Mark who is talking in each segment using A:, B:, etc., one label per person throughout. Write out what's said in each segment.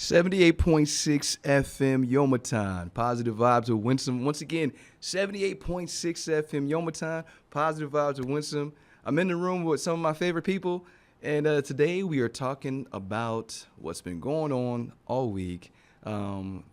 A: 78.6 FM Yomaton. Positive vibes of Winsome. Once again, 78.6 FM Yomaton. Positive vibes of Winsome. I'm in the room with some of my favorite people, and today we are talking about what's been going on all week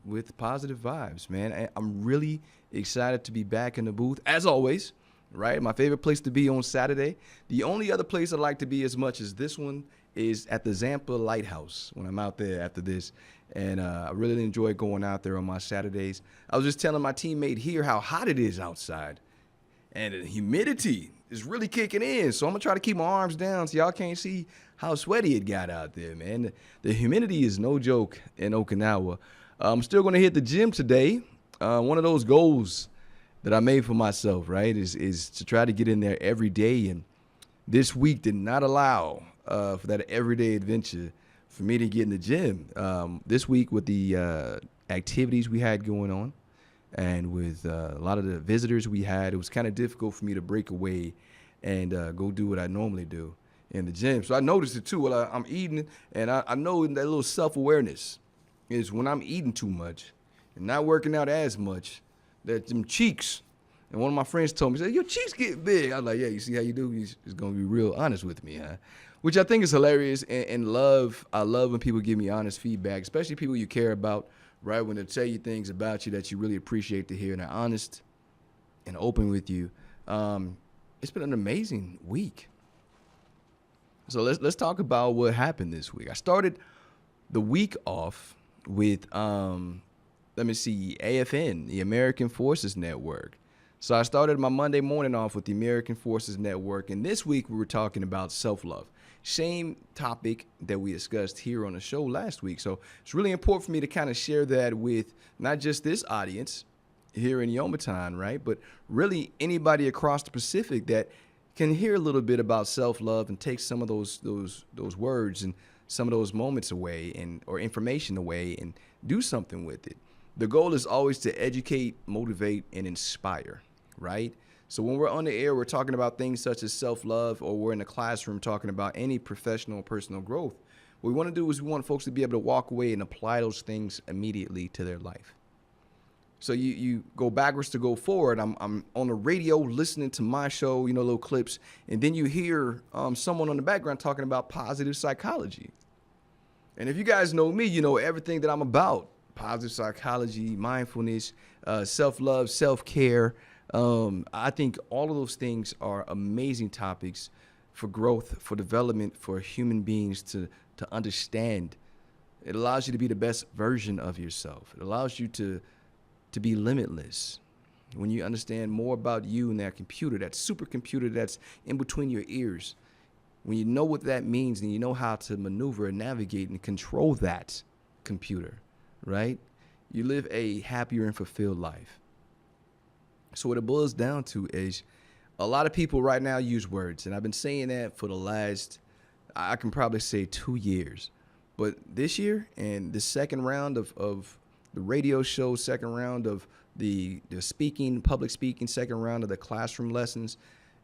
A: with positive vibes, man. I'm really excited to be back in the booth, as always, right? My favorite place to be on Saturday. The only other place I like to be as much as this one is at the Zampa Lighthouse when I'm out there after this. And I really enjoy going out there on my Saturdays. I was just telling my teammate here how hot it is outside. And the humidity is really kicking in. So I'm going to try to keep my arms down so y'all can't see how sweaty it got out there, man. The humidity is no joke in Okinawa. I'm still going to hit the gym today. One of those goals that I made for myself, right, is to try to get in there every day. And this week did not allow for that everyday adventure for me to get in the gym. This week with the activities we had going on and with a lot of the visitors we had, it was kind of difficult for me to break away and go do what I normally do in the gym. So I noticed it too. Well, I'm eating, and I know that little self-awareness is when I'm eating too much and not working out as much, that them cheeks. And one of my friends told me, said, your cheeks get big. I was like, yeah, you see how you do? He's going to be real honest with me, huh? Which I think is hilarious and love. I love when people give me honest feedback, especially people you care about, right? When they tell you things about you that you really appreciate to hear and are honest and open with you. It's been an amazing week. So let's talk about what happened this week. I started the week off with, AFN, the American Forces Network. So I started my Monday morning off with the American Forces Network. And this week we were talking about self-love. Same topic that we discussed here on the show last week. So it's really important for me to kind of share that with not just this audience here in Yomaton, right? But really anybody across the Pacific that can hear a little bit about self-love and take some of those words and some of those moments away or information away and do something with it. The goal is always to educate, motivate, and inspire, right? So when we're on the air, we're talking about things such as self-love, or we're in the classroom talking about any professional or personal growth. What we want to do is we want folks to be able to walk away and apply those things immediately to their life. So you go backwards to go forward. I'm on the radio listening to my show, little clips, and then you hear someone on the background talking about positive psychology. And if you guys know me, you know everything that I'm about. Positive psychology, mindfulness, self-love, self-care. I think all of those things are amazing topics for growth, for development, for human beings to understand. It allows you to be the best version of yourself. It allows you to be limitless. When you understand more about you and that computer, that supercomputer that's in between your ears, when you know what that means and you know how to maneuver and navigate and control that computer, right? You live a happier and fulfilled life. So what it boils down to is a lot of people right now use words, and I've been saying that for the last, I can probably say 2 years. But this year and the second round of the radio show, second round of the public speaking, second round of the classroom lessons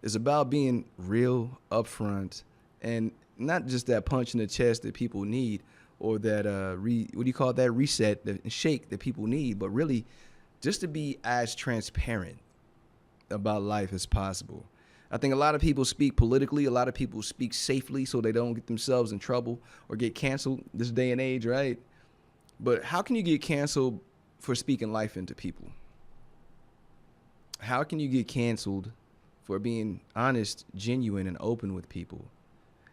A: is about being real, upfront, and not just that punch in the chest that people need, or that reset, the shake that people need, but really just to be as transparent about life as possible. I think a lot of people speak politically, a lot of people speak safely so they don't get themselves in trouble or get canceled this day and age, right? But how can you get canceled for speaking life into people? How can you get canceled for being honest, genuine, and open with people?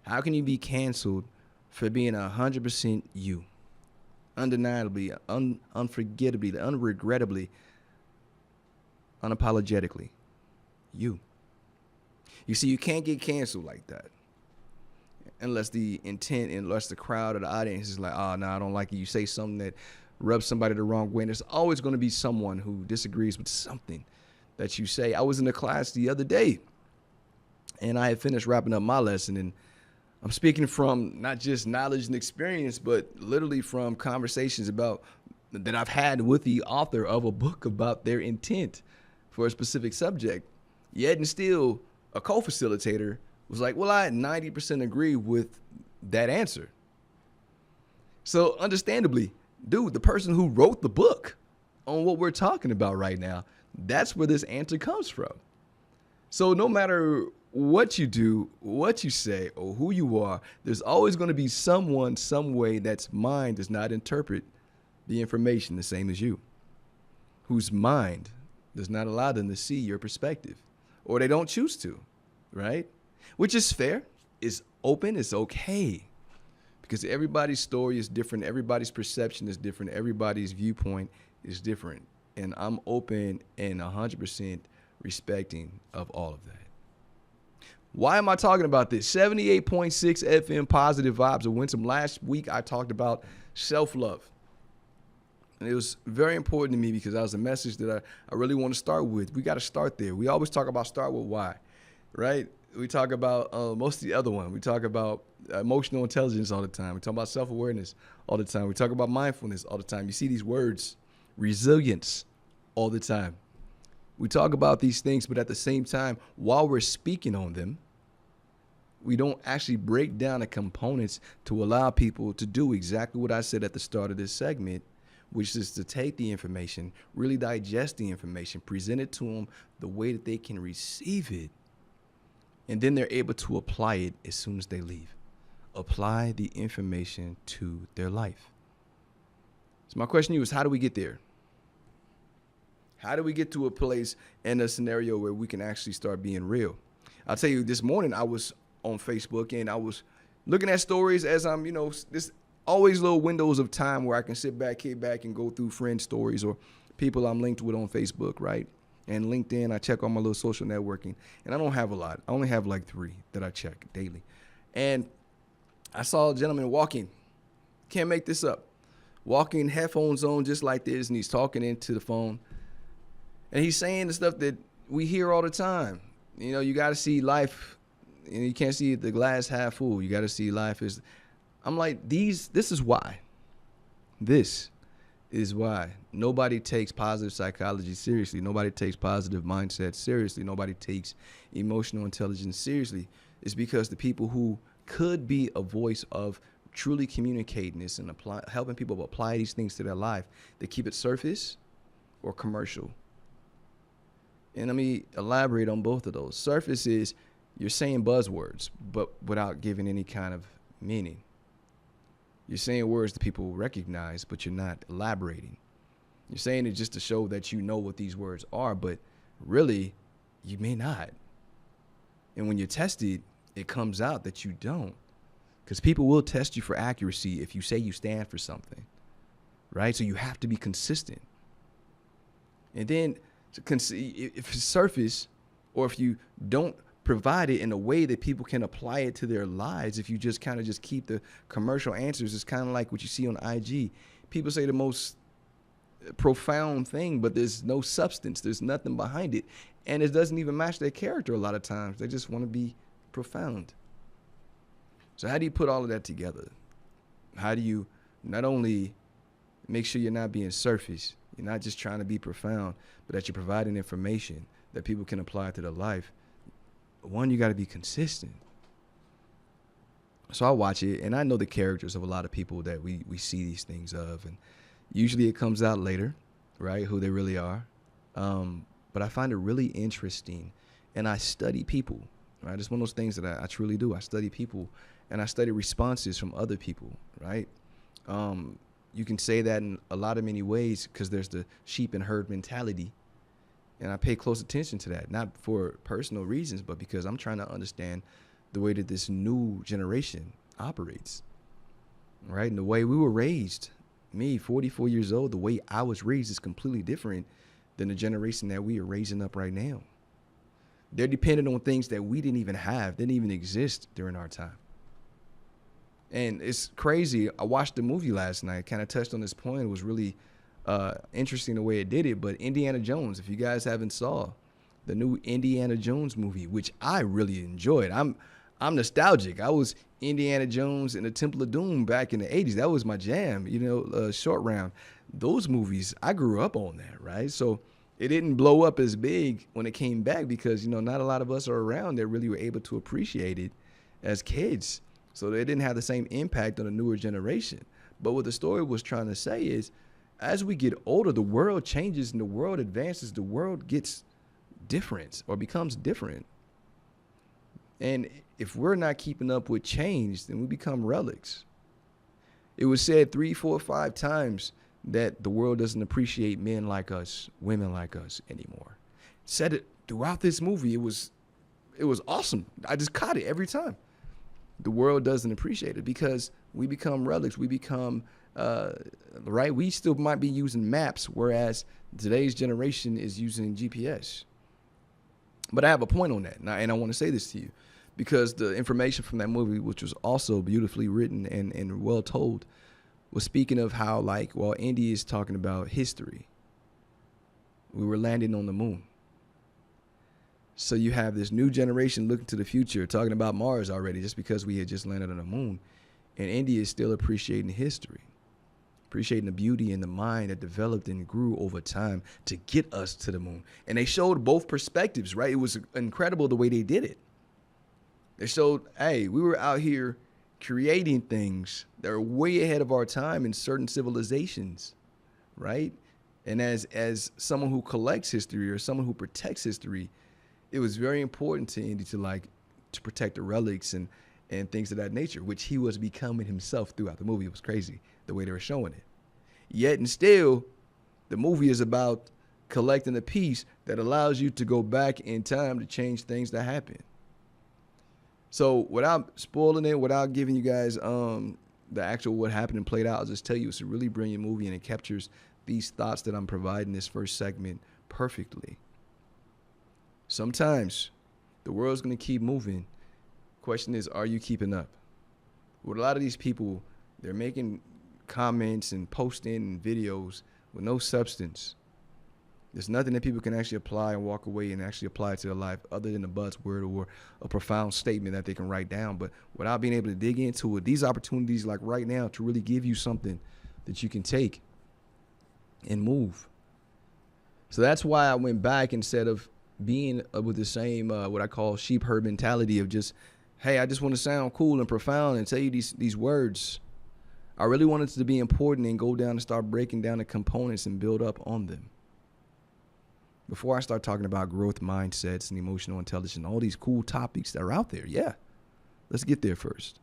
A: How can you be canceled for being 100% you? Undeniably, unforgettably, unregrettably, unapologetically, you. You see, you can't get canceled like that unless the intent, unless the crowd or the audience is like, oh, no, I don't like it. You say something that rubs somebody the wrong way. And there's always going to be someone who disagrees with something that you say. I was in a class the other day, and I had finished wrapping up my lesson, and I'm speaking from not just knowledge and experience, but literally from conversations that I've had with the author of a book about their intent for a specific subject. Yet and still, a co-facilitator was like, well, I 90% agree with that answer. So understandably, Dude, the person who wrote the book on what we're talking about right now, that's where this answer comes from. So no matter what you do, what you say, or who you are, there's always going to be someone, some way that's mind does not interpret the information the same as you, whose mind does not allow them to see your perspective, or they don't choose to, right? Which is fair, it's open, it's okay. Because everybody's story is different, everybody's perception is different, everybody's viewpoint is different. And I'm open and 100% respecting of all of that. Why am I talking about this? 78.6 FM Positive Vibes of Winsome. Last week I talked about self-love. And it was very important to me because that was a message that I really want to start with. We got to start there. We always talk about start with why, right? We talk about most of the other one. We talk about emotional intelligence all the time. We talk about self-awareness all the time. We talk about mindfulness all the time. You see these words, resilience, all the time. We talk about these things, but at the same time, while we're speaking on them, we don't actually break down the components to allow people to do exactly what I said at the start of this segment, which is to take the information, really digest the information, present it to them the way that they can receive it, and then they're able to apply it as soon as they leave. Apply the information to their life. So my question to you is, how do we get there? How do we get to a place and a scenario where we can actually start being real? I'll tell you, this morning I was on Facebook and I was looking at stories as I'm, there's always little windows of time where I can sit back, kick back, and go through friend stories or people I'm linked with on Facebook, right? And LinkedIn, I check on my little social networking. And I don't have a lot. I only have like 3 that I check daily. And I saw a gentleman walking. Can't make this up. Walking, headphones on just like this, and he's talking into the phone. And he's saying the stuff that we hear all the time. You got to see life. You can't see the glass half full. You got to see life as. I'm like, this is why. This is why nobody takes positive psychology seriously. Nobody takes positive mindset seriously. Nobody takes emotional intelligence seriously. It's because the people who could be a voice of truly communicating this and helping people apply these things to their life, they keep it surface or commercial. And let me elaborate on both of those. Surface is you're saying buzzwords, but without giving any kind of meaning. You're saying words that people recognize, but you're not elaborating. You're saying it just to show that you know what these words are, but really, you may not. And when you're tested, it comes out that you don't. Because people will test you for accuracy if you say you stand for something, right? So you have to be consistent. And then, if it's surface, or if you don't provide it in a way that people can apply it to their lives, if you just kind of just keep the commercial answers, it's kind of like what you see on IG. People say the most profound thing, but there's no substance. There's nothing behind it. And it doesn't even match their character a lot of times. They just want to be profound. So how do you put all of that together? How do you not only make sure you're not being surface, you're not just trying to be profound, but that you're providing information that people can apply to their life? One, you got to be consistent. So I watch it, and I know the characters of a lot of people that we see these things of, and usually it comes out later, right, who they really are. But I find it really interesting, and I study people, right? It's one of those things that I truly do. I study people, and I study responses from other people, right? You can say that in a lot of many ways because there's the sheep and herd mentality. And I pay close attention to that, not for personal reasons, but because I'm trying to understand the way that this new generation operates, right? And the way we were raised, me, 44 years old, the way I was raised is completely different than the generation that we are raising up right now. They're dependent on things that we didn't even have, didn't even exist during our time. And it's crazy. I watched the movie last night, kind of touched on this point. It was really interesting the way it did it. But Indiana Jones, if you guys haven't saw the new Indiana Jones movie, which I really enjoyed. I'm nostalgic. I was Indiana Jones and the Temple of Doom back in the 80s. That was my jam, Short Round. Those movies, I grew up on that, right? So it didn't blow up as big when it came back because, not a lot of us are around that really were able to appreciate it as kids. So they didn't have the same impact on the newer generation. But what the story was trying to say is, as we get older, the world changes and the world advances. The world gets different or becomes different. And if we're not keeping up with change, then we become relics. It was said 3, 4, 5 times that the world doesn't appreciate men like us, women like us anymore. Said it throughout this movie. It was awesome. I just caught it every time. The world doesn't appreciate it because we become relics. We become, right? We still might be using maps, whereas today's generation is using GPS. But I have a point on that, and I want to say this to you, because the information from that movie, which was also beautifully written and well told, was speaking of how, like, while India is talking about history, we were landing on the moon. So you have this new generation looking to the future, talking about Mars already, just because we had just landed on the moon. And India is still appreciating history, appreciating the beauty and the mind that developed and grew over time to get us to the moon. And they showed both perspectives, right? It was incredible the way they did it. They showed, hey, we were out here creating things that are way ahead of our time in certain civilizations, right? And as someone who collects history or someone who protects history, it was very important to Indy to protect the relics and things of that nature, which he was becoming himself throughout the movie. It was crazy the way they were showing it. Yet and still, the movie is about collecting a piece that allows you to go back in time to change things that happen. So without spoiling it, without giving you guys the actual what happened and played out, I'll just tell you it's a really brilliant movie, and it captures these thoughts that I'm providing this first segment perfectly. Sometimes the world's going to keep moving. Question is, are you keeping up? With a lot of these people, they're making comments and posting videos with no substance. There's nothing that people can actually apply and walk away and actually apply to their life other than a buzzword or a profound statement that they can write down. But without being able to dig into it, these opportunities like right now to really give you something that you can take and move. So that's why I went back instead of being with the same what I call sheep herd mentality of just, hey, I just want to sound cool and profound and tell you these words. I really wanted to be important and go down and start breaking down the components and build up on them. Before I start talking about growth mindsets and emotional intelligence and all these cool topics that are out there, yeah, let's get there first.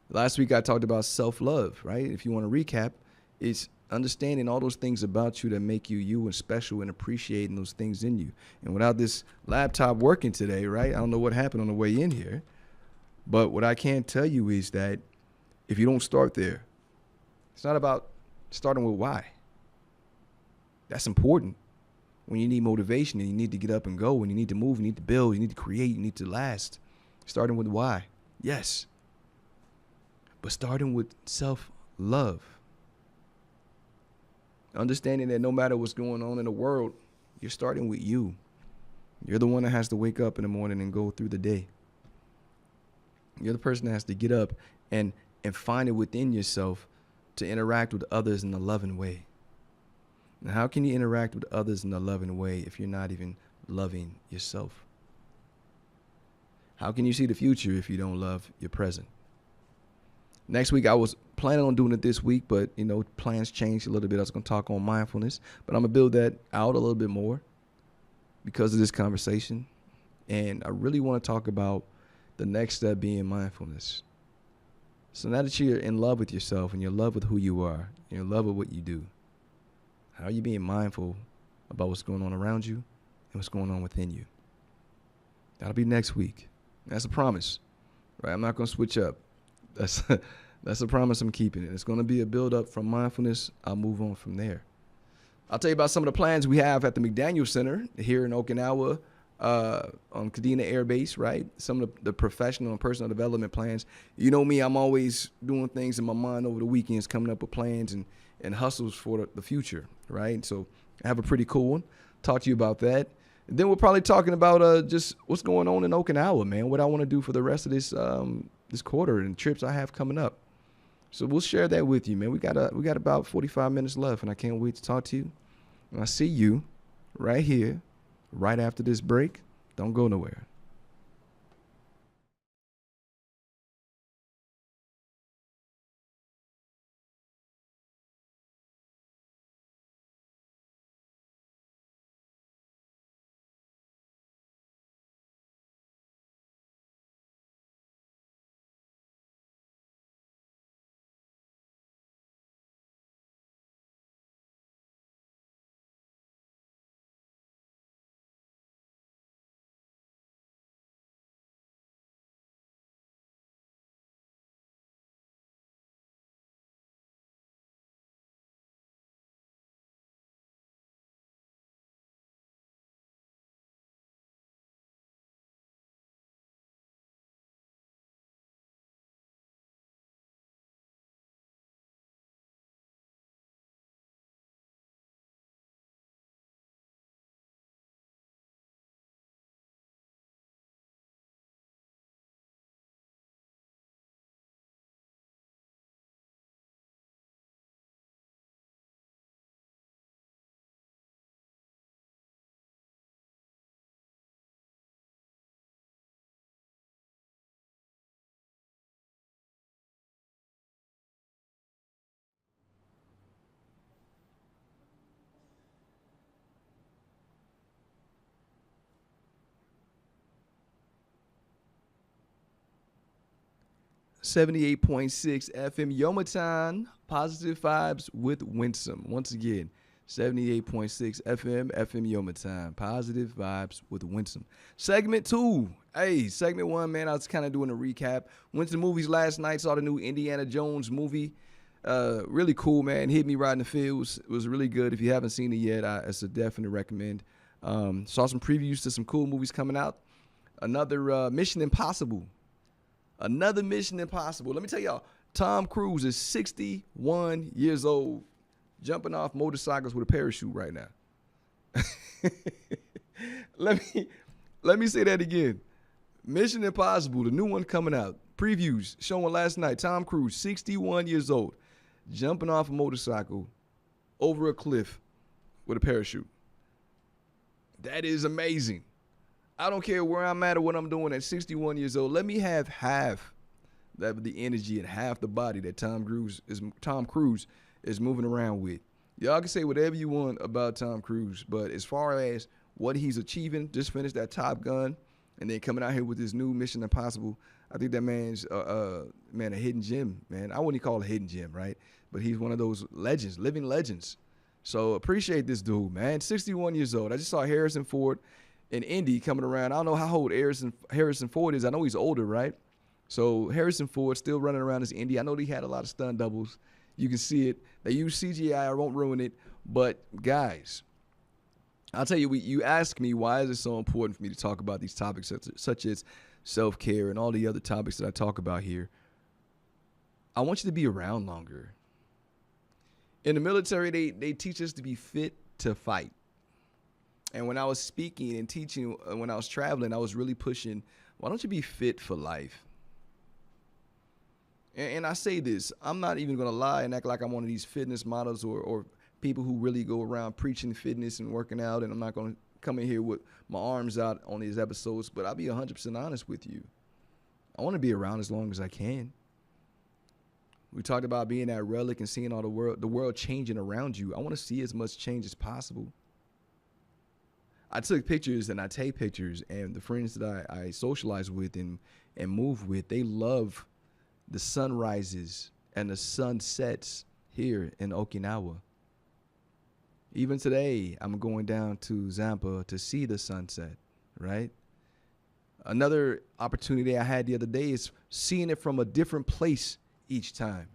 A: Last week I talked about self-love, right? If you want to recap, it's understanding all those things about you that make you you and special and appreciating those things in you. And without this laptop working today, right, I don't know what happened on the way in here, but what I can tell you is that if you don't start there, it's not about starting with why. That's important. When you need motivation and you need to get up and go and you need to move, you need to build, you need to create, you need to last. Starting with why, yes. But starting with self-love. Understanding that no matter what's going on in the world, you're starting with you. You're the one that has to wake up in the morning and go through the day. You're the person that has to get up and find it within yourself to interact with others in a loving way. Now, how can you interact with others in a loving way if you're not even loving yourself? How can you see the future if you don't love your present? Next week, I was planning on doing it this week, but, plans changed a little bit. I was going to talk on mindfulness, but I'm going to build that out a little bit more because of this conversation. And I really want to talk about the next step being mindfulness. So now that you're in love with yourself and you're in love with who you are, you're in love with what you do, how are you being mindful about what's going on around you and what's going on within you? That'll be next week. That's a promise, right? I'm not going to switch up. That's a promise I'm keeping. It's going to be a build up from mindfulness. I'll move on from there. I'll tell you about some of the plans we have at the McDaniel Center here in Okinawa on Kadena Air Base, right? Some of the professional and personal development plans. You know me, I'm always doing things in my mind over the weekends, coming up with plans and hustles for the future, right? So I have a pretty cool one. Talk to you about that. And then we're probably talking about just what's going on in Okinawa, man, what I want to do for the rest of this this quarter and trips I have coming up. So we'll share that with you, man. We got about 45 minutes left, and I can't wait to talk to you. And I'll see you right here, right after this break. Don't go nowhere. 78.6 FM Yomatan, positive vibes with Winsome. Once again, 78.6 FM Yomatan, positive vibes with Winsome. Segment 2. Hey, segment 1, man, I was kind of doing a recap. Went to the movies last night, saw the new Indiana Jones movie. Really cool, man. Hit me right in the feels. It was really good. If you haven't seen it yet, it's a definite recommend. Saw some previews to some cool movies coming out. Another Mission Impossible. Another Mission Impossible. Let me tell y'all, Tom Cruise is 61 years old, jumping off motorcycles with a parachute right now. Let me say that again. Mission Impossible, the new one coming out. Previews showing last night. Tom Cruise, 61 years old, jumping off a motorcycle over a cliff with a parachute. That is amazing. I don't care where I'm at or what I'm doing at 61 years old. Let me have half the energy and half the body that Tom Cruise is moving around with. Y'all can say whatever you want about Tom Cruise, but as far as what he's achieving, just finished that Top Gun, and then coming out here with this new Mission Impossible, I think that man's a hidden gem, man. I wouldn't call it a hidden gem, right? But he's one of those legends, living legends. So appreciate this dude, man. 61 years old. I just saw Harrison Ford in Indy coming around. I don't know how old Harrison Ford is. I know he's older, right? So Harrison Ford still running around as Indy. I know he had a lot of stunt doubles. You can see it. They use CGI. I won't ruin it. But guys, I'll tell you, you ask me why is it so important for me to talk about these topics such as self-care and all the other topics that I talk about here. I want you to be around longer. In the military, they teach us to be fit to fight. And when I was speaking and teaching, when I was traveling, I was really pushing, why don't you be fit for life? And I say this, I'm not even going to lie and act like I'm one of these fitness models or people who really go around preaching fitness and working out, and I'm not going to come in here with my arms out on these episodes, but I'll be 100% honest with you. I want to be around as long as I can. We talked about being that relic and seeing all the world changing around you. I want to see as much change as possible. I took pictures and I take pictures, and the friends that I socialize with and move with, they love the sunrises and the sunsets here in Okinawa. Even today, I'm going down to Zampa to see the sunset, right? Another opportunity I had the other day is seeing it from a different place each time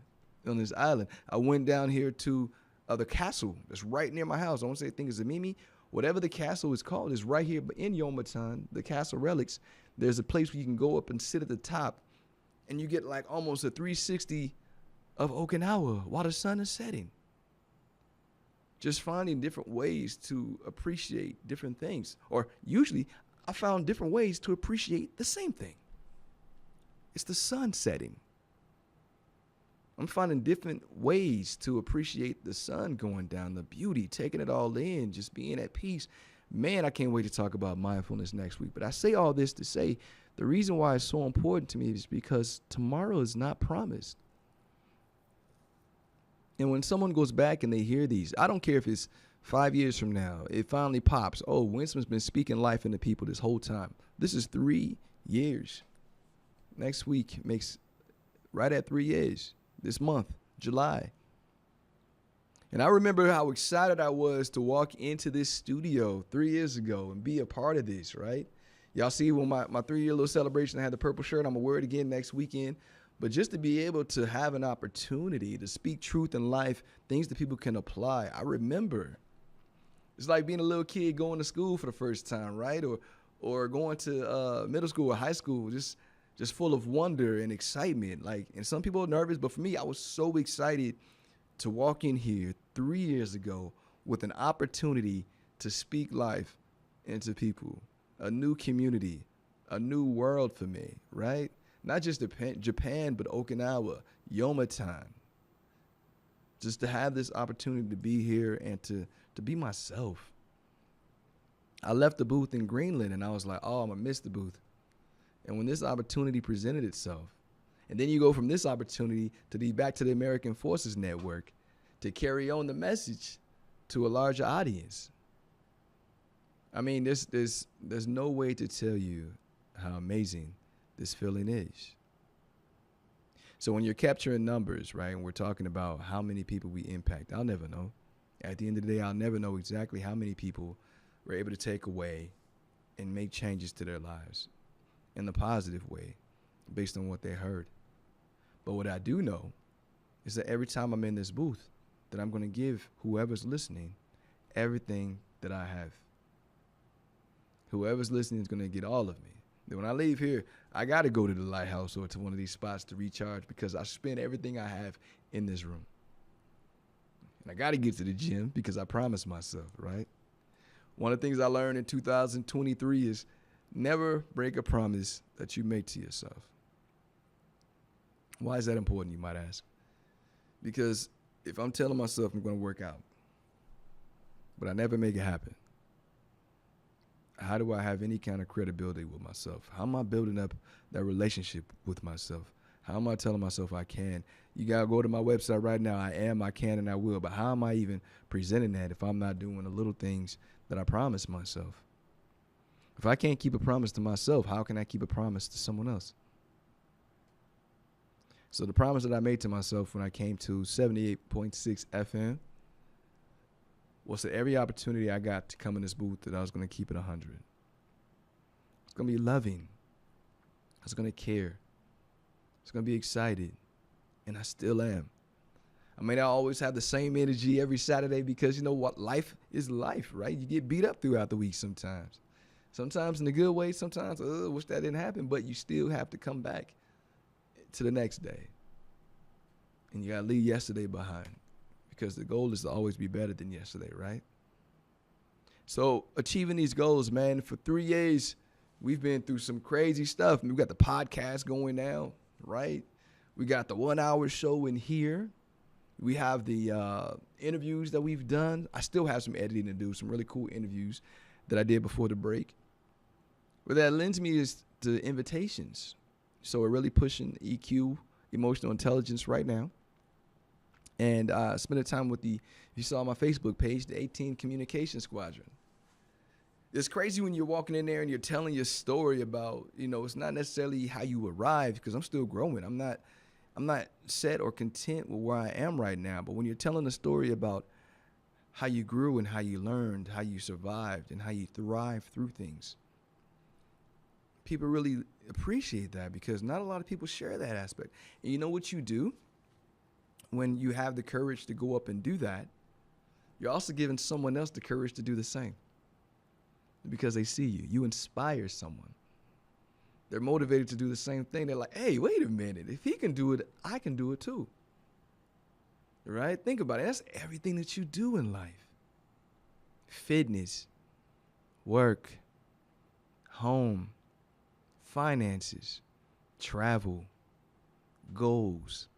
A: on this island. I went down here to the castle that's right near my house. I want to say, I think it's Amimi. Whatever the castle is called is right here in Yomatan, the castle relics. There's a place where you can go up and sit at the top, and you get like almost a 360 of Okinawa while the sun is setting. Just finding different ways to appreciate different things. Or usually, I found different ways to appreciate the same thing. It's the sun setting. I'm finding different ways to appreciate the sun going down, the beauty, taking it all in, just being at peace. Man, I can't wait to talk about mindfulness next week. But I say all this to say the reason why it's so important to me is because tomorrow is not promised. And when someone goes back and they hear these, I don't care if it's 5 years from now, it finally pops. Oh, Winston's been speaking life into people this whole time. This is 3 years. Next week makes right at 3 years. This month, July. And I remember how excited I was to walk into this studio 3 years ago and be a part of this, right? Y'all see when my 3-year little celebration, I had the purple shirt. I'm going to wear it again next weekend. But just to be able to have an opportunity to speak truth in life, things that people can apply. I remember. It's like being a little kid going to school for the first time, right? Or going to middle school or high school, just full of wonder and excitement. And some people are nervous, but for me, I was so excited to walk in here 3 years ago with an opportunity to speak life into people, a new community, a new world for me, right? Not just Japan, but Okinawa, Yomatan. Just to have this opportunity to be here and to be myself. I left the booth in Greenland and I was like, oh, I'm going to miss the booth. And when this opportunity presented itself, and then you go from this opportunity to be back to the American Forces Network to carry on the message to a larger audience. I mean, there's no way to tell you how amazing this feeling is. So when you're capturing numbers, right, and we're talking about how many people we impact, I'll never know. At the end of the day, I'll never know exactly how many people we're able to take away and make changes to their lives in a positive way based on what they heard. But what I do know is that every time I'm in this booth, that I'm going to give whoever's listening everything that I have. Whoever's listening is going to get all of me. Then when I leave here, I got to go to the lighthouse or to one of these spots to recharge because I spend everything I have in this room. And I got to get to the gym because I promised myself, right? One of the things I learned in 2023 is never break a promise that you make to yourself. Why is that important, you might ask? Because if I'm telling myself I'm going to work out, but I never make it happen, how do I have any kind of credibility with myself? How am I building up that relationship with myself? How am I telling myself I can? You got to go to my website right now. I am, I can, and I will. But how am I even presenting that if I'm not doing the little things that I promised myself? If I can't keep a promise to myself, how can I keep a promise to someone else? So the promise that I made to myself when I came to 78.6 FM was that every opportunity I got to come in this booth that I was going to keep it 100. It's going to be loving. I was going to care. It's going to be excited. And I still am. I may not always have the same energy every Saturday because you know what? Life is life, right? You get beat up throughout the week sometimes. Sometimes in a good way, sometimes, wish that didn't happen, but you still have to come back to the next day. And you got to leave yesterday behind because the goal is to always be better than yesterday, right? So achieving these goals, man, for 3 years, we've been through some crazy stuff. We got the podcast going now, right? We got the 1 hour show in here. We have the interviews that we've done. I still have some editing to do, some really cool interviews that I did before the break. What that lends me is to invitations. So we're really pushing EQ, emotional intelligence right now. And spending time with if you saw my Facebook page, the 18 Communication Squadron. It's crazy when you're walking in there and you're telling your story about, it's not necessarily how you arrived because I'm still growing. I'm not set or content with where I am right now. But when you're telling a story about how you grew and how you learned, how you survived, and how you thrived through things, people really appreciate that because not a lot of people share that aspect. And you know what you do when you have the courage to go up and do that? You're also giving someone else the courage to do the same because they see you. You inspire someone. They're motivated to do the same thing. They're like, hey, wait a minute. If he can do it, I can do it too. Right? Think about it. That's everything that you do in life. Fitness, work, home, finances, travel, goals.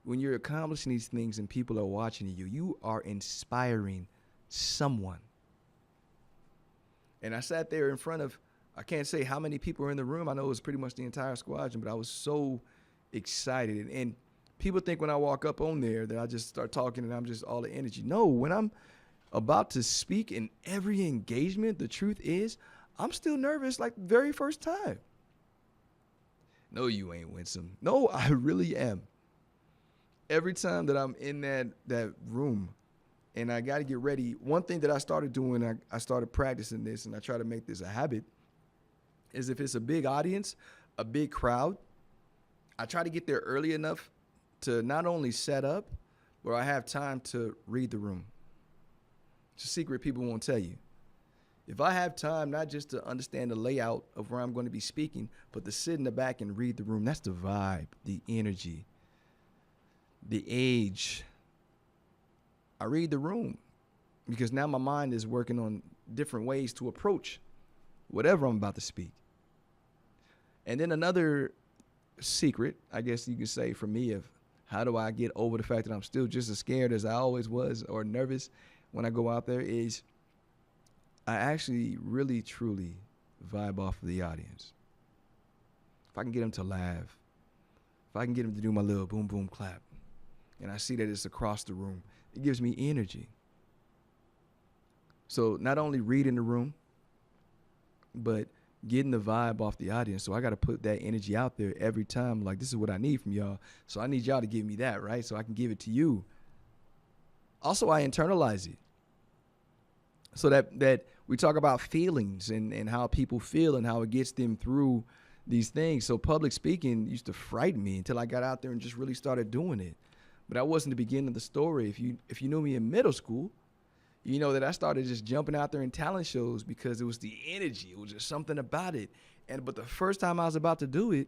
A: When you're accomplishing these things and people are watching you, you are inspiring someone. And I sat there in front of, I can't say how many people are in the room. I know it was pretty much the entire squadron, but I was so excited. And people think when I walk up on there that I just start talking and I'm just all the energy. No, when I'm about to speak in every engagement, the truth is I'm still nervous like the very first time. No, you ain't, Winsome. No, I really am. Every time that I'm in that room and I got to get ready, one thing that I started doing, I started practicing this and I try to make this a habit, is if it's a big audience, a big crowd, I try to get there early enough to not only set up, but I have time to read the room. It's a secret people won't tell you. If I have time, not just to understand the layout of where I'm going to be speaking, but to sit in the back and read the room, that's the vibe, the energy, the age. I read the room because now my mind is working on different ways to approach whatever I'm about to speak. And then another secret, I guess you could say for me, of how do I get over the fact that I'm still just as scared as I always was or nervous when I go out there, is I actually really, truly vibe off of the audience. If I can get them to laugh, if I can get them to do my little boom, boom, clap, and I see that it's across the room, it gives me energy. So not only reading the room, but getting the vibe off the audience. So I got to put that energy out there every time. Like, this is what I need from y'all. So I need y'all to give me that, right? So I can give it to you. Also, I internalize it. So that we talk about feelings and how people feel and how it gets them through these things. So public speaking used to frighten me until I got out there and just really started doing it. But that wasn't the beginning of the story. If you knew me in middle school, you know that I started just jumping out there in talent shows because it was the energy. It was just something about it. But the first time I was about to do it,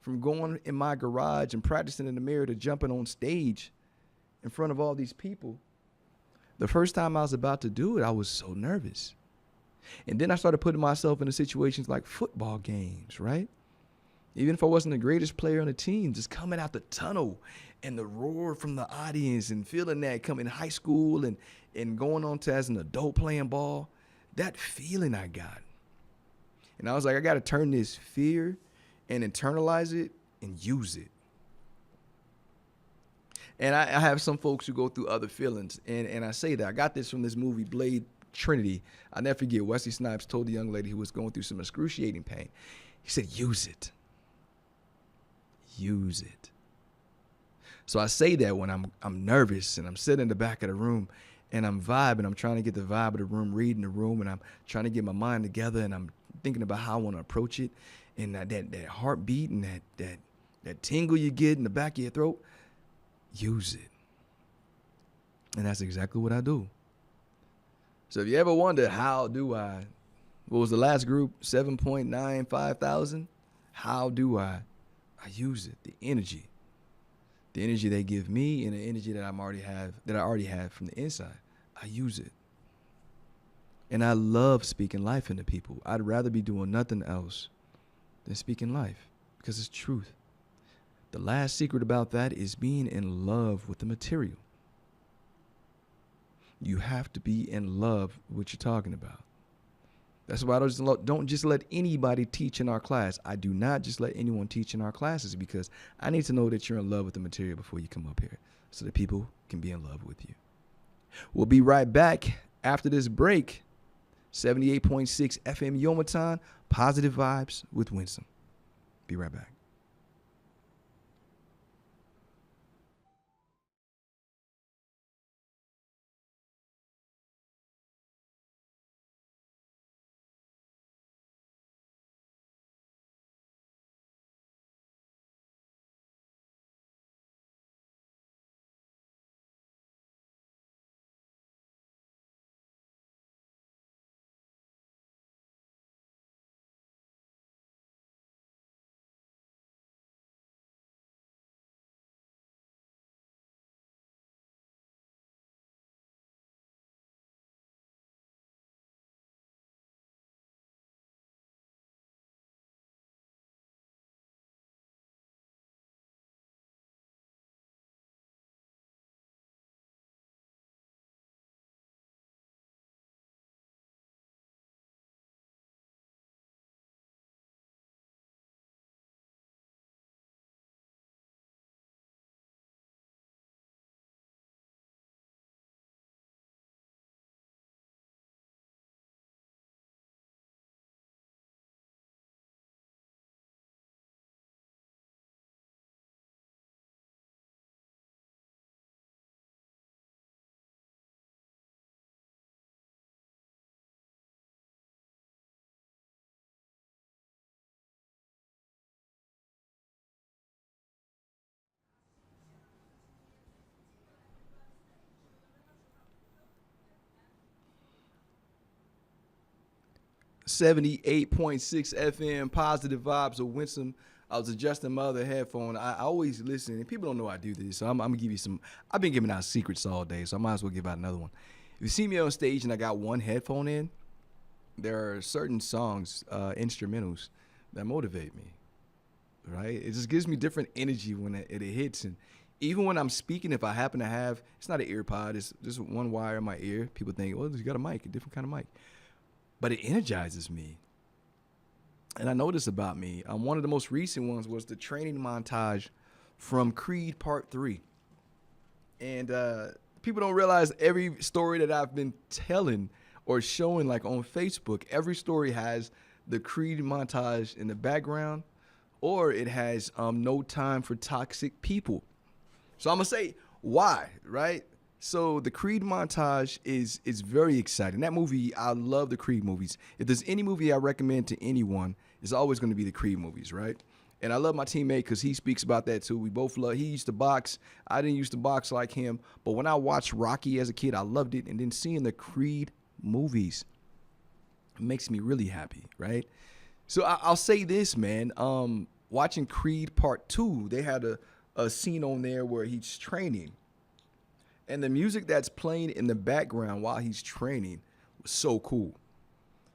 A: from going in my garage and practicing in the mirror to jumping on stage in front of all these people, the first time I was about to do it, I was so nervous. And then I started putting myself into situations like football games, right? Even if I wasn't the greatest player on the team, just coming out the tunnel and the roar from the audience and feeling that coming in high school and going on to as an adult playing ball, that feeling I got. And I was like, I got to turn this fear and internalize it and use it. And I have some folks who go through other feelings. And I say that. I got this from this movie, Blade Trinity. I'll never forget, Wesley Snipes told the young lady who was going through some excruciating pain. He said, use it. Use it. So I say that when I'm nervous and I'm sitting in the back of the room and I'm vibing. I'm trying to get the vibe of the room, reading the room, and I'm trying to get my mind together and I'm thinking about how I want to approach it. And that heartbeat and that tingle you get in the back of your throat, use it. And that's exactly what I do. So if you ever wonder, how do I, what was the last group, 7.95 thousand? How do I use it, the energy they give me and the energy that I already have from the inside. I use it. And I love speaking life into people. I'd rather be doing nothing else than speaking life because it's truth. The last secret about that is being in love with the material. You have to be in love with what you're talking about. That's why I don't just let anybody teach in our class. I do not just let anyone teach in our classes because I need to know that you're in love with the material before you come up here so that people can be in love with you. We'll be right back after this break. 78.6 FM Yomitan, Positive Vibes with Winsome. Be right back. .6 FM, Positive Vibes of Winsome. I was adjusting my other headphone. I always listen, and people don't know I do this, so I'm gonna give you some. I've been giving out secrets all day, so I might as well give out another one. If you see me on stage and I got one headphone in, there are certain songs, instrumentals, that motivate me. Right? It just gives me different energy when it hits, and even when I'm speaking, if I happen to have, it's not an ear pod, it's just one wire in my ear. People think, well, you got a mic, a different kind of mic. But it energizes me. And I know this about me. One of the most recent ones was the training montage from Creed Part 3. And people don't realize every story that I've been telling or showing, like on Facebook, every story has the Creed montage in the background, or it has No Time for Toxic People. So I'm gonna say why, right? So the Creed montage is very exciting. That movie, I love the Creed movies. If there's any movie I recommend to anyone, it's always going to be the Creed movies, right? And I love my teammate because he speaks about that too. We both love. He used to box. I didn't used to box like him, but when I watched Rocky as a kid, I loved it. And then seeing the Creed movies makes me really happy, right? So I'll say this, man. Watching Creed Part 2, they had a scene on there where he's training. And the music that's playing in the background while he's training was so cool.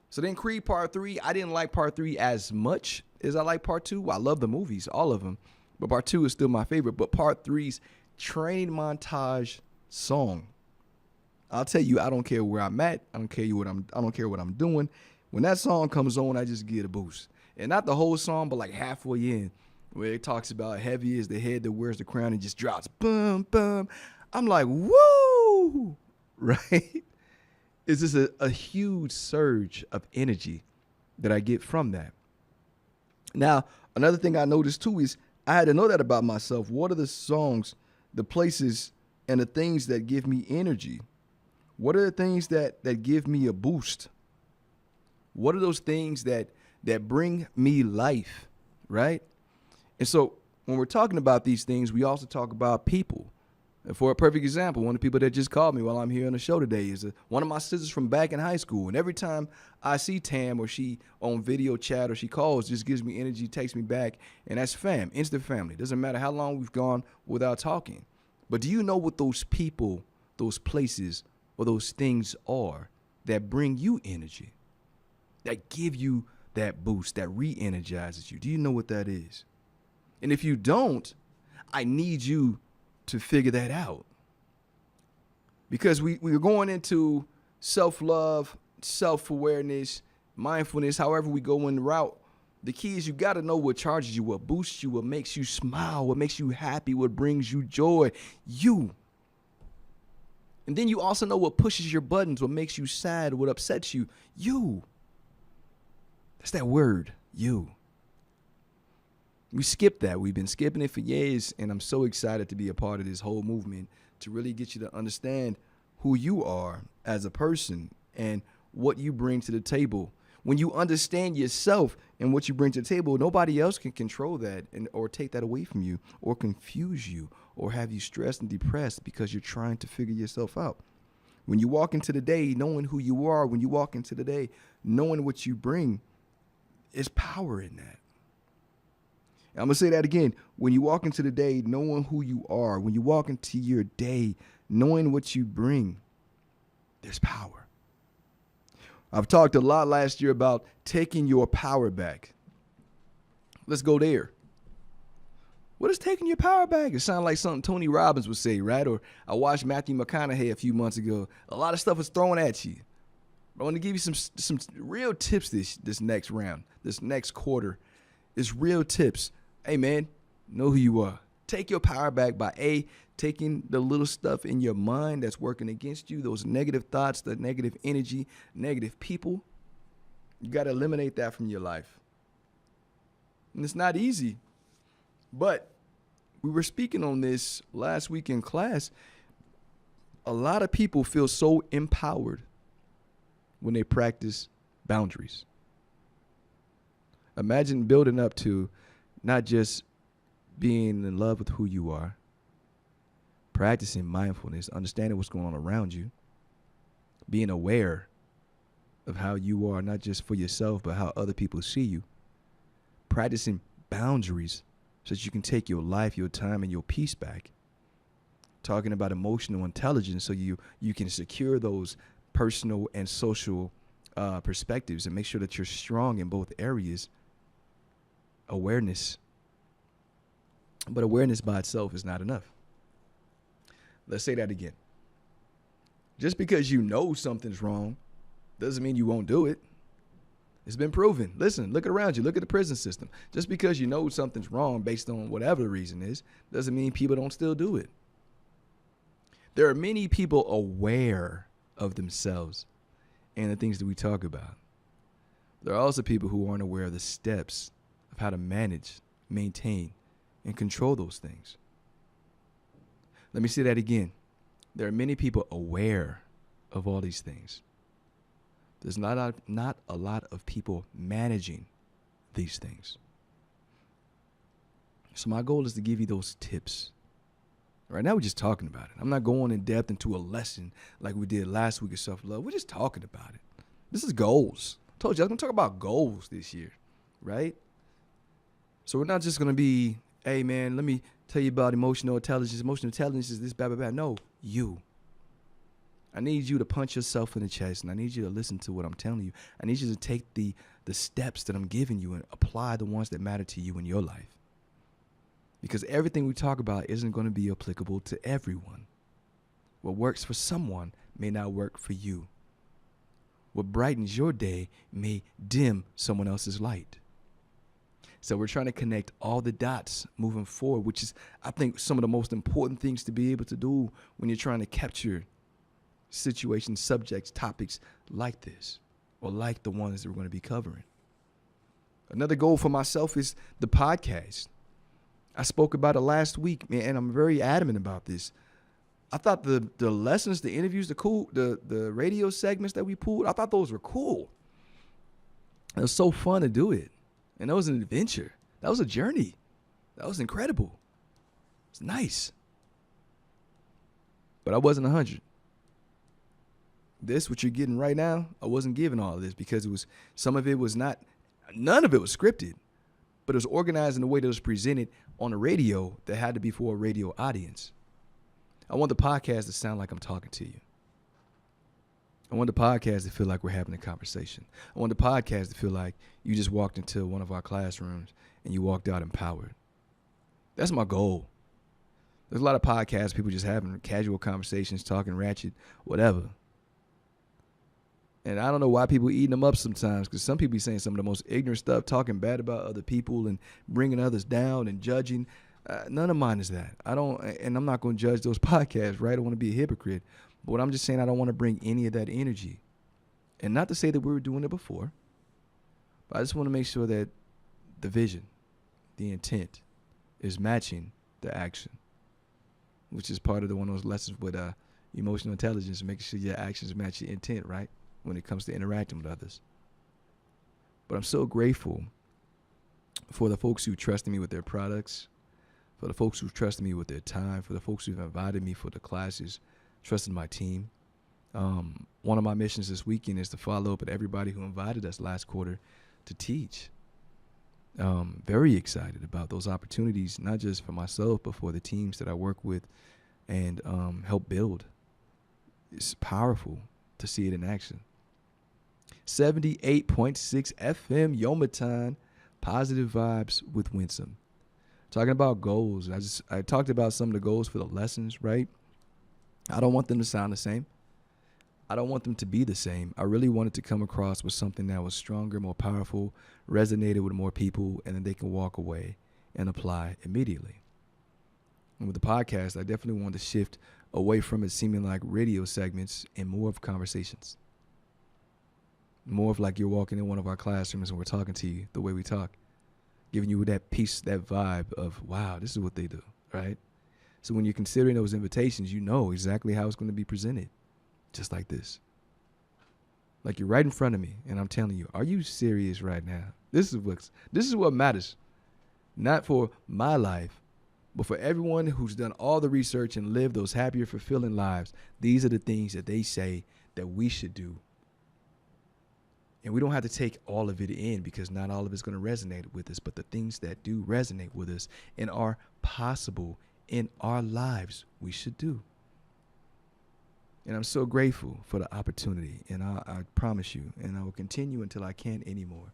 A: So then Creed Part 3, I didn't like Part 3 as much as I like Part 2. I love the movies, all of them. But Part 2 is still my favorite. But Part 3's training montage song, I'll tell you, I don't care where I'm at. I don't care what I'm doing. When that song comes on, I just get a boost. And not the whole song, but like halfway in, where it talks about heavy is the head that wears the crown and just drops. Boom, boom. I'm like, woo, right? It's just a huge surge of energy that I get from that. Now, another thing I noticed too is I had to know that about myself. What are the songs, the places, and the things that give me energy? What are the things that give me a boost? What are those things that bring me life, right? And so when we're talking about these things, we also talk about people. And for a perfect example, one of the people that just called me while I'm here on the show today is one of my sisters from back in high school. And every time I see Tam or she on video chat or she calls, just gives me energy, takes me back. And that's fam, instant family. Doesn't matter how long we've gone without talking. But do you know what those people, those places, or those things are that bring you energy, that give you that boost, that re-energizes you? Do you know what that is? And if you don't, I need you to figure that out. Because we're going into self-love, self-awareness, mindfulness, however we go in the route. The key is you got to know what charges you, what boosts you, what makes you smile, what makes you happy, what brings you joy. You. And then you also know what pushes your buttons, what makes you sad, what upsets you. You. That's that word, you. We skipped that. We've been skipping it for years, and I'm so excited to be a part of this whole movement to really get you to understand who you are as a person and what you bring to the table. When you understand yourself and what you bring to the table, nobody else can control that or take that away from you or confuse you or have you stressed and depressed because you're trying to figure yourself out. When you walk into the day knowing who you are, when you walk into the day knowing what you bring, there's power in that. I'm going to say that again. When you walk into the day knowing who you are, when you walk into your day knowing what you bring, there's power. I've talked a lot last year about taking your power back. Let's go there. What is taking your power back? It sounds like something Tony Robbins would say, right? Or I watched Matthew McConaughey a few months ago. A lot of stuff was thrown at you. I want to give you some real tips this next round, this next quarter. It's real tips. Hey, man, know who you are. Take your power back by taking the little stuff in your mind that's working against you, those negative thoughts, the negative energy, negative people. You got to eliminate that from your life. And it's not easy. But we were speaking on this last week in class. A lot of people feel so empowered when they practice boundaries. Imagine building up to not just being in love with who you are, practicing mindfulness, understanding what's going on around you, being aware of how you are, not just for yourself, but how other people see you, practicing boundaries so that you can take your life, your time, and your peace back, talking about emotional intelligence so you can secure those personal and social perspectives and make sure that you're strong in both areas. Awareness. But awareness by itself is not enough. Let's say that again. Just because you know something's wrong doesn't mean you won't do it. It's been proven. Listen, look around you. Look at the prison system. Just because you know something's wrong based on whatever the reason is, doesn't mean people don't still do it. There are many people aware of themselves and the things that we talk about. There are also people who aren't aware of the steps of how to manage, maintain, and control those things. Let me say that again. There are many people aware of all these things. There's not a lot of people managing these things. So my goal is to give you those tips. Right now we're just talking about it. I'm not going in depth into a lesson like we did last week of self-love. We're just talking about it. This is goals. I told you I was going to talk about goals this year, right? So we're not just going to be, hey, man, let me tell you about emotional intelligence. Emotional intelligence is this, blah, blah, blah. No, you. I need you to punch yourself in the chest, and I need you to listen to what I'm telling you. I need you to take the steps that I'm giving you and apply the ones that matter to you in your life. Because everything we talk about isn't going to be applicable to everyone. What works for someone may not work for you. What brightens your day may dim someone else's light. So we're trying to connect all the dots moving forward, which is, I think, some of the most important things to be able to do when you're trying to capture situations, subjects, topics like this, or like the ones that we're going to be covering. Another goal for myself is the podcast. I spoke about it last week, man, and I'm very adamant about this. I thought the lessons, the interviews, the radio segments that we pulled, I thought those were cool. It was so fun to do it. And that was an adventure. That was a journey. That was incredible. It's nice. But I wasn't 100. This, what you're getting right now, I wasn't giving all of this because none of it was scripted, but it was organized in a way that was presented on the radio that had to be for a radio audience. I want the podcast to sound like I'm talking to you. I want the podcast to feel like we're having a conversation. I want the podcast to feel like you just walked into one of our classrooms and you walked out empowered. That's my goal. There's a lot of podcasts, people just having casual conversations, talking ratchet, whatever. And I don't know why people eating them up sometimes, because some people be saying some of the most ignorant stuff, talking bad about other people and bringing others down and judging. None of mine is that. And I'm not going to judge those podcasts, right? I don't want to be a hypocrite. But what I'm just saying, I don't want to bring any of that energy. And not to say that we were doing it before, but I just want to make sure that the vision, the intent is matching the action, which is part of one of those lessons with emotional intelligence, making sure your actions match your intent, right? When it comes to interacting with others. But I'm so grateful for the folks who trusted me with their products, for the folks who trusted me with their time, for the folks who've invited me for the classes, trusted my team. One of my missions this weekend is to follow up with everybody who invited us last quarter to teach. Very excited about those opportunities, not just for myself, but for the teams that I work with and help build. It's powerful to see it in action. 78.6 FM, Yomitan, positive vibes with Winsome. Talking about goals. I talked about some of the goals for the lessons, right? I don't want them to sound the same. I don't want them to be the same. I really wanted to come across with something that was stronger, more powerful, resonated with more people, and then they can walk away and apply immediately. And with the podcast, I definitely wanted to shift away from it seeming like radio segments and more of conversations. More of like you're walking in one of our classrooms and we're talking to you the way we talk, giving you that piece, that vibe of, wow, this is what they do, right? So when you're considering those invitations, you know exactly how it's going to be presented, just like this. Like you're right in front of me, and I'm telling you, are you serious right now? This is what matters, not for my life, but for everyone who's done all the research and lived those happier, fulfilling lives. These are the things that they say that we should do. And we don't have to take all of it in because not all of it's going to resonate with us. But the things that do resonate with us and are possible in our lives, we should do. And I'm so grateful for the opportunity. And I promise you, and I will continue until I can't anymore,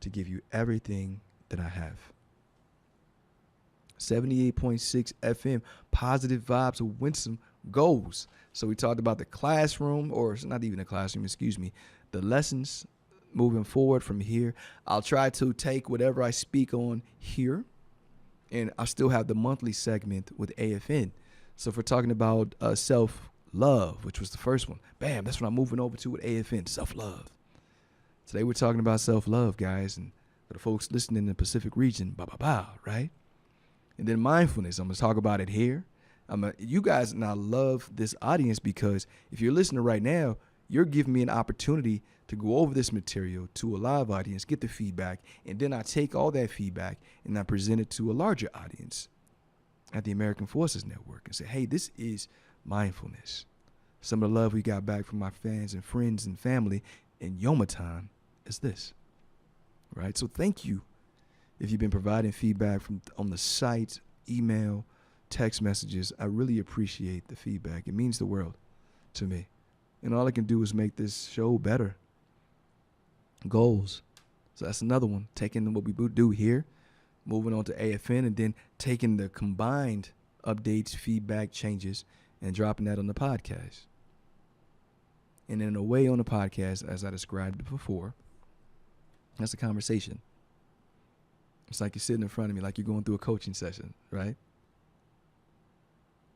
A: to give you everything that I have. 78.6 FM, positive vibes of Winsome goals. So we talked about the classroom, or it's not even a classroom, excuse me, the lessons moving forward from here. I'll try to take whatever I speak on here, and I still have the monthly segment with AFN. So if we're talking about self-love, which was the first one, bam, that's what I'm moving over to with AFN, self-love. Today we're talking about self-love, guys, and for the folks listening in the Pacific region, right? And then mindfulness, I'm gonna talk about it here. You guys now love this audience because if you're listening right now, you're giving me an opportunity to go over this material to a live audience, get the feedback, and then I take all that feedback and I present it to a larger audience at the American Forces Network and say, hey, this is mindfulness. Some of the love we got back from my fans and friends and family in Yoma time is this, right? So thank you if you've been providing feedback from on the site, email, text messages. I really appreciate the feedback. It means the world to me. And all I can do is make this show better. Goals. So that's another one. Taking what we do here, moving on to AFN, and then taking the combined updates, feedback, changes, and dropping that on the podcast. And in a way on the podcast, as I described before, that's a conversation. It's like you're sitting in front of me, like you're going through a coaching session, right?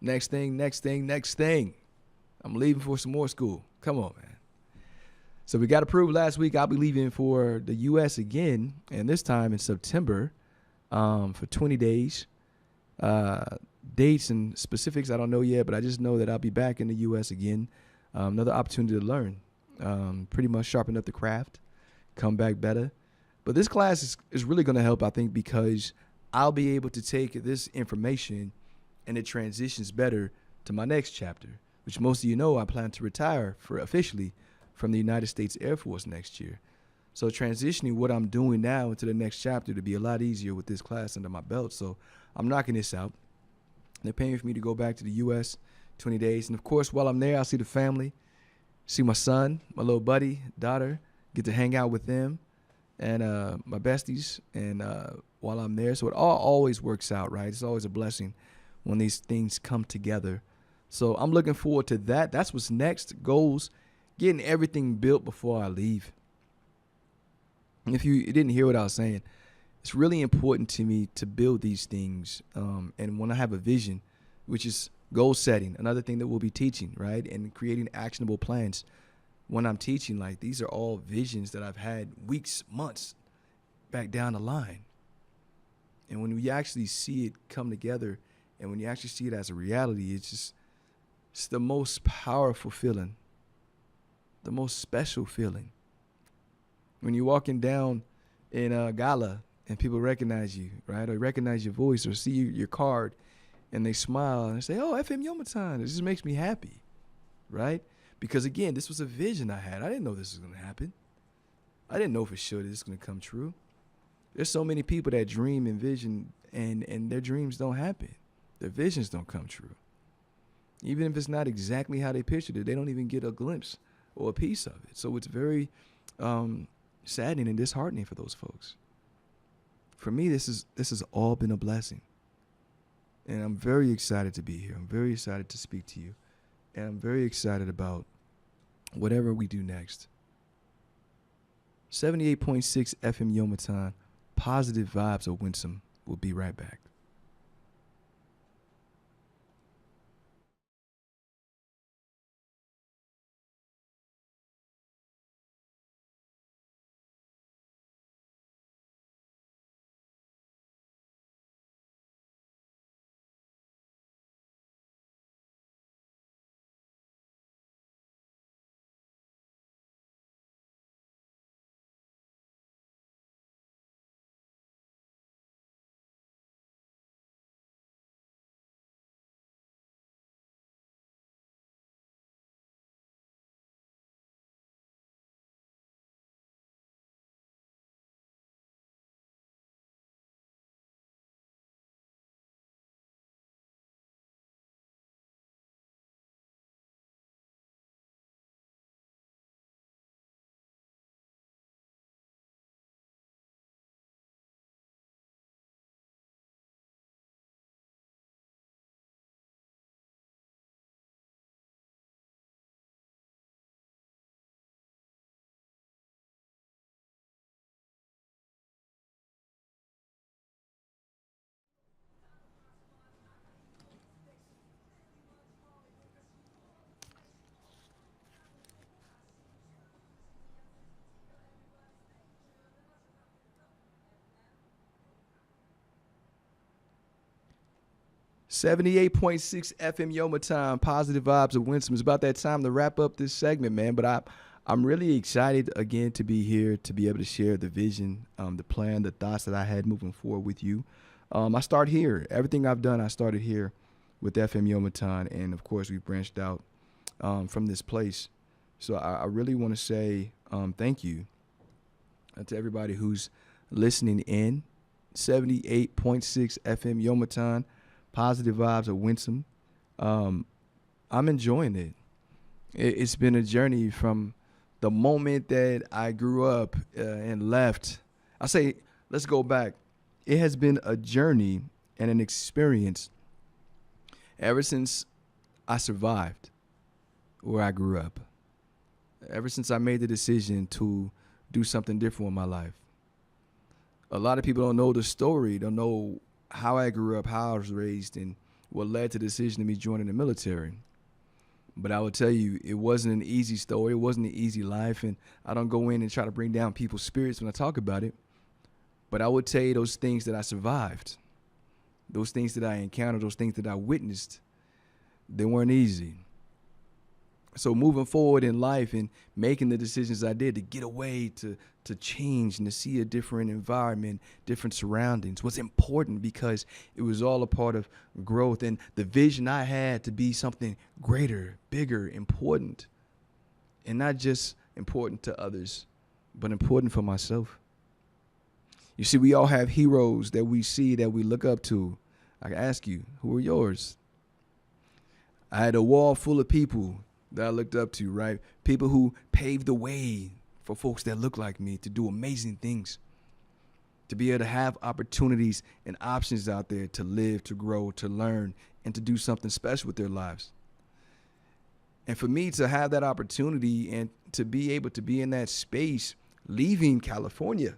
A: Next thing. I'm leaving for some more school. Come on, man. So we got approved last week. I'll be leaving for the U.S. again, and this time in September for 20 days. Dates and specifics I don't know yet, but I just know that I'll be back in the U.S. again. Another opportunity to learn, pretty much sharpen up the craft, come back better. But this class is really going to help, I think, because I'll be able to take this information and it transitions better to my next chapter, which most of you know I plan to retire officially from the United States Air Force next year. So transitioning what I'm doing now into the next chapter to be a lot easier with this class under my belt. So I'm knocking this out. They're paying for me to go back to the U.S. 20 days. And, of course, while I'm there, I'll see the family, see my son, my little buddy, daughter, get to hang out with them and my besties and while I'm there. So it all always works out, right? It's always a blessing when these things come together. So I'm looking forward to that. That's what's next. Goals, getting everything built before I leave. And if you didn't hear what I was saying, it's really important to me to build these things. And when I have a vision, which is goal setting, another thing that we'll be teaching, right? And creating actionable plans. When I'm teaching, like, these are all visions that I've had weeks, months back down the line. And when we actually see it come together and when you actually see it as a reality, it's the most powerful feeling, the most special feeling. When you're walking down in a gala and people recognize you, right? Or recognize your voice or see your card and they smile and they say, oh, FM Yomaton. It just makes me happy, right? Because, again, this was a vision I had. I didn't know this was going to happen. I didn't know for sure that this is going to come true. There's so many people that dream and vision, and their dreams don't happen. Their visions don't come true. Even if it's not exactly how they pictured it, they don't even get a glimpse or a piece of it. So it's very saddening and disheartening for those folks. For me, this has all been a blessing. And I'm very excited to be here. I'm very excited to speak to you. And I'm very excited about whatever we do next. 78.6 FM Yomaton, positive vibes of Winsome. We'll be right back. 78.6 FM Yoma time, positive vibes of Winsome. It's about that time to wrap up this segment, man. But I'm really excited again to be here, to be able to share the vision, the plan, the thoughts that I had moving forward with you. I start here. Everything I've done, I started here with FM Yomaton, and of course we branched out from this place. So I really want to say thank you to everybody who's listening in. 78.6 FM Yomaton, positive vibes of Winsome. I'm enjoying it. It's been a journey from the moment that I grew up and left. I say, let's go back. It has been a journey and an experience ever since I survived where I grew up. Ever since I made the decision to do something different with my life. A lot of people don't know the story, don't know how I grew up, how I was raised, and what led to the decision of me joining the military. But I will tell you, it wasn't an easy story. It wasn't an easy life, and I don't go in and try to bring down people's spirits when I talk about it. But I would tell you those things that I survived, those things that I encountered, those things that I witnessed, they weren't easy. So moving forward in life and making the decisions I did to get away, to change and to see a different environment, different surroundings was important because it was all a part of growth and the vision I had to be something greater, bigger, important, and not just important to others, but important for myself. You see, we all have heroes that we see, that we look up to. I ask you, who are yours? I had a wall full of people that I looked up to, right? People who paved the way for folks that look like me to do amazing things, to be able to have opportunities and options out there to live, to grow, to learn, and to do something special with their lives. And for me to have that opportunity and to be able to be in that space, leaving California.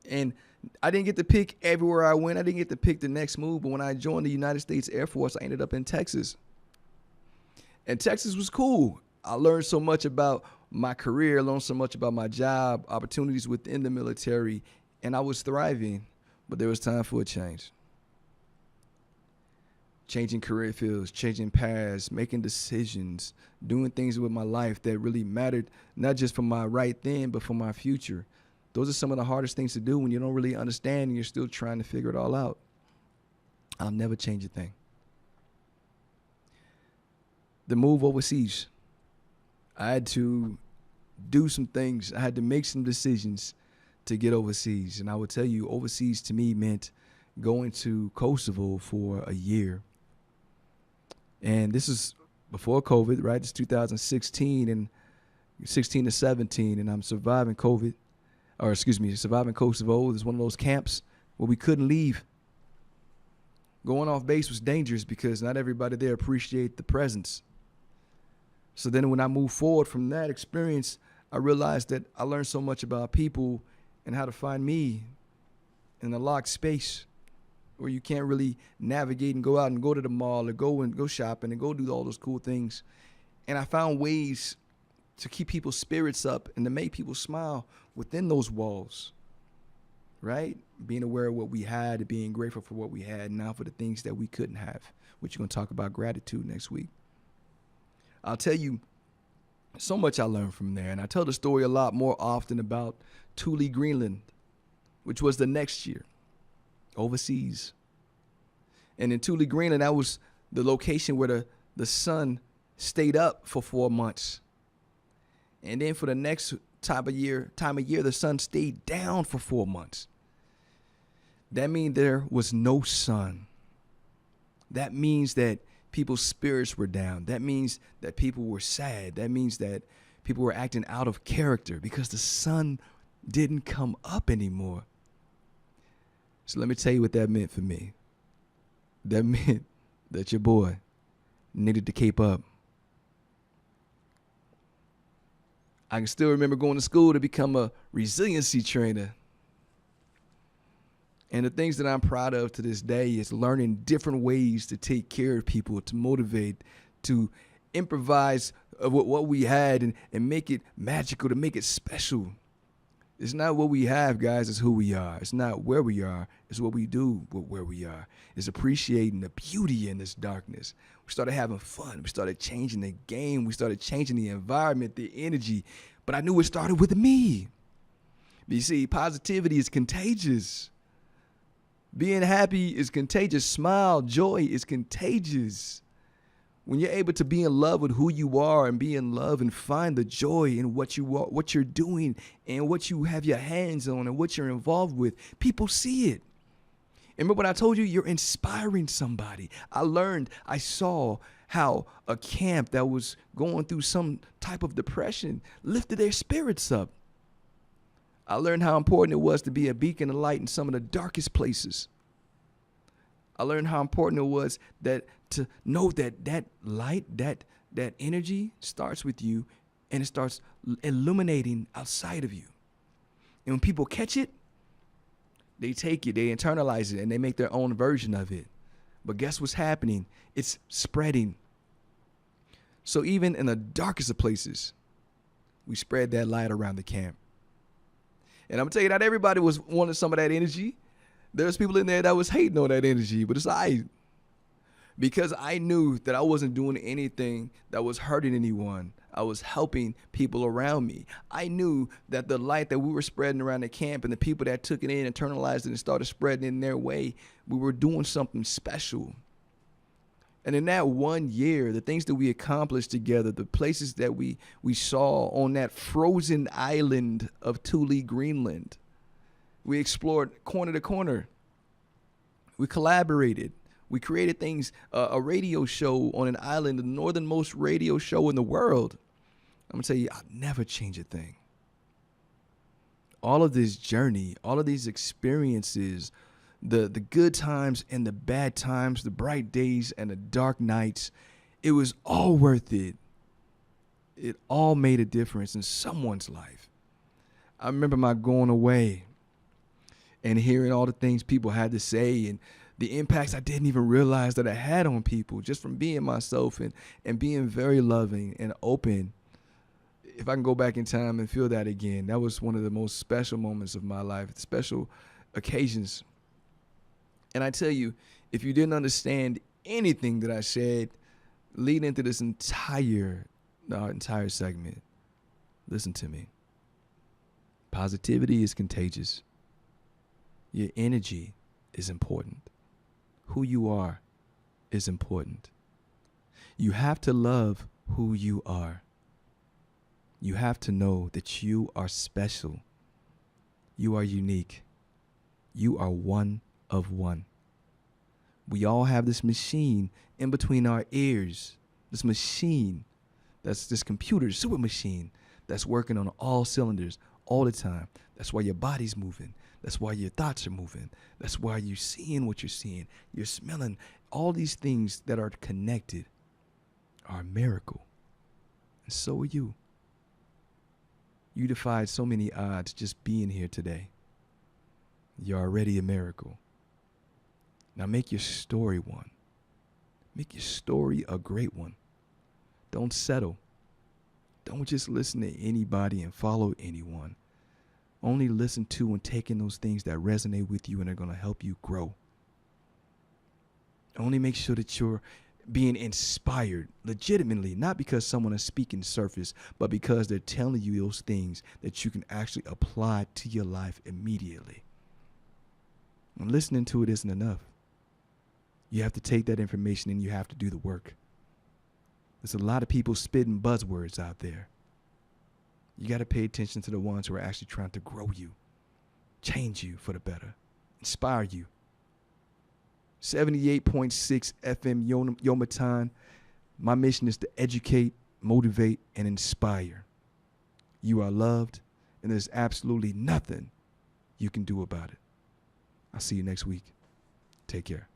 A: And I didn't get to pick everywhere I went. I didn't get to pick the next move. But when I joined the United States Air Force, I ended up in Texas. And Texas was cool. I learned so much about my career, learned so much about my job, opportunities within the military, and I was thriving, but there was time for a change. Changing career fields, changing paths, making decisions, doing things with my life that really mattered, not just for my right then, but for my future. Those are some of the hardest things to do when you don't really understand and you're still trying to figure it all out. I'll never change a thing. The move overseas, I had to do some things. I had to make some decisions to get overseas. And I will tell you, overseas to me meant going to Kosovo for a year. And this is before COVID, right? It's 2016 and 16 to 17, and I'm surviving COVID, surviving Kosovo. It's one of those camps where we couldn't leave. Going off base was dangerous because not everybody there appreciate the presence. So then when I moved forward from that experience, I realized that I learned so much about people and how to find me in a locked space where you can't really navigate and go out and go to the mall or go shopping and go do all those cool things. And I found ways to keep people's spirits up and to make people smile within those walls, right? Being aware of what we had and being grateful for what we had, and now for the things that we couldn't have, which you're going to talk about gratitude next week. I'll tell you so much I learned from there. And I tell the story a lot more often about Thule, Greenland, which was the next year overseas. And in Thule, Greenland, that was the location where the sun stayed up for 4 months. And then for the next time of year, the sun stayed down for 4 months. That means there was no sun. That means that people's spirits were down. That means that people were sad. That means that people were acting out of character because the sun didn't come up anymore. So let me tell you what that meant for me. That meant that your boy needed to cape up. I can still remember going to school to become a resiliency trainer. And the things that I'm proud of to this day is learning different ways to take care of people, to motivate, to improvise what we had and make it magical, to make it special. It's not what we have, guys. It's who we are. It's not where we are. It's what we do with where we are. It's appreciating the beauty in this darkness. We started having fun. We started changing the game. We started changing the environment, the energy. But I knew it started with me. You see, positivity is contagious. Being happy is contagious. Smile, joy is contagious. When you're able to be in love with who you are and be in love and find the joy in what you are, what you're doing and what you have your hands on and what you're involved with, people see it. And remember when I told you, you're inspiring somebody. I saw how a camp that was going through some type of depression lifted their spirits up. I learned how important it was to be a beacon of light in some of the darkest places. I learned how important it was that to know that light, that energy starts with you and it starts illuminating outside of you. And when people catch it, they take it, they internalize it, and they make their own version of it. But guess what's happening? It's spreading. So even in the darkest of places, we spread that light around the camp. And I'm going to tell you, not everybody was wanting some of that energy. There's people in there that was hating on that energy, but it's all right. Because I knew that I wasn't doing anything that was hurting anyone. I was helping people around me. I knew that the light that we were spreading around the camp and the people that took it in, internalized it, and started spreading it in their way, we were doing something special. And in that 1 year, the things that we accomplished together, the places that we saw on that frozen island of Thule, Greenland, we explored corner to corner. We collaborated. We created things, a radio show on an island, the northernmost radio show in the world. I'm going to tell you, I'll never change a thing. All of this journey, all of these experiences, the good times and the bad times, the bright days and the dark nights, it was all worth it. It all made a difference in someone's life. I remember my going away and hearing all the things people had to say and the impacts I didn't even realize that I had on people just from being myself and being very loving and open. If I can go back in time and feel that again, that was one of the most special moments of my life, special occasions. And I tell you, if you didn't understand anything that I said leading into this entire segment, listen to me. Positivity is contagious. Your energy is important. Who you are is important. You have to love who you are. You have to know that you are special. You are unique. You are one of one. We all have this machine in between our ears. This machine, that's this computer, super machine that's working on all cylinders all the time. That's why your body's moving. That's why your thoughts are moving. That's why you're seeing what you're seeing. You're smelling. All these things that are connected are a miracle. And so are you. You defied so many odds just being here today. You're already a miracle. Now make your story one. Make your story a great one. Don't settle. Don't just listen to anybody and follow anyone. Only listen to and take in those things that resonate with you and are going to help you grow. Only make sure that you're being inspired legitimately, not because someone is speaking surface, but because they're telling you those things that you can actually apply to your life immediately. And listening to it isn't enough. You have to take that information and you have to do the work. There's a lot of people spitting buzzwords out there. You got to pay attention to the ones who are actually trying to grow you, change you for the better, inspire you. 78.6 FM Yomatan. My mission is to educate, motivate, and inspire. You are loved, and there's absolutely nothing you can do about it. I'll see you next week. Take care.